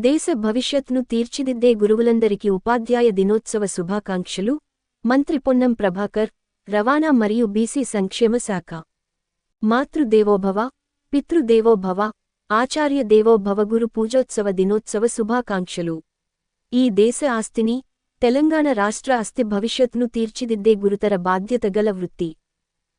దేశ భవిష్యత్ను తీర్చిదిద్దే గురువులందరికీ ఉపాధ్యాయ దినోత్సవ శుభాకాంక్షలు. మంత్రి పొన్నం ప్రభాకర్, రవాణా మరియు బీసీ సంక్షేమ శాఖ. మాతృదేవోభవ, పితృదేవోభవ, ఆచార్య దేవోభవ గురు పూజోత్సవ దినోత్సవ శుభాకాంక్షలు. ఈ దేశ ఆస్తిని, తెలంగాణ రాష్ట్ర ఆస్తి భవిష్యత్ను తీర్చిదిద్దే గురుతర బాధ్యత గల వృత్తి.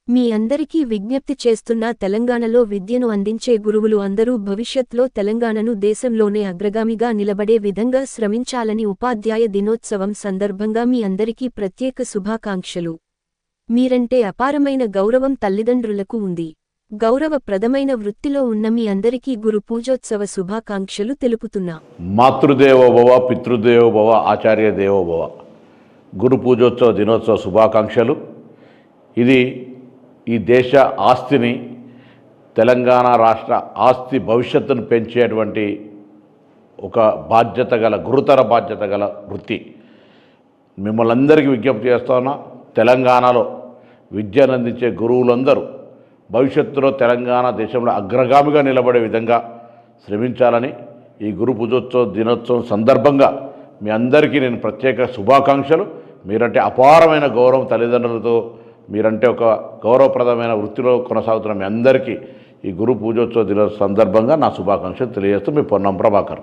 మీ అందరికీ విజ్ఞప్తి చేస్తున్నా, తెలంగాణలో విద్యను అందించే గురువులు అందరూ భవిష్యత్లో తెలంగాణను దేశంలోనే అగ్రగామిగా నిలబడే విధంగా శ్రమించాలని ఉపాధ్యాయ దినోత్సవం సందర్భంగా మీ అందరికీ ప్రత్యేక శుభాకాంక్షలు. మీరంటే అపారమైన గౌరవం తల్లిదండ్రులకు ఉంది. గౌరవప్రదమైన వృత్తిలో ఉన్న మీ అందరికీ గురు పూజోత్సవ శుభాకాంక్షలు తెలుపుతున్నా. మాతృదేవోభవ, పితృదేవోభవ, ఆచార్య దేవోభవ గురు పూజోత్సవ దినోత్సవ శుభాకాంక్షలు. ఇది ఈ దేశ ఆస్తిని, తెలంగాణ రాష్ట్ర ఆస్తి భవిష్యత్తును పెంచేటువంటి ఒక బాధ్యత గల, గురుతర బాధ్యత గల వృత్తి. మిమ్మల్ని అందరికీ విజ్ఞప్తి చేస్తున్నా, తెలంగాణలో విద్యను అందించే గురువులందరూ భవిష్యత్తులో తెలంగాణ దేశంలో అగ్రగామిగా నిలబడే విధంగా శ్రమించాలని ఈ గురు పూజోత్సవ దినోత్సవం సందర్భంగా మీ అందరికీ నేను ప్రత్యేక శుభాకాంక్షలు. మీరంటే అపారమైన గౌరవం, తల్లిదండ్రులతో మీరంటే ఒక గౌరవప్రదమైన వృత్తిలో కొనసాగుతున్న మీ అందరికీ ఈ గురు పూజోత్సవ దినోత్సవ సందర్భంగా నా శుభాకాంక్షలు తెలియజేస్తూ మీ పొన్నం ప్రభాకర్.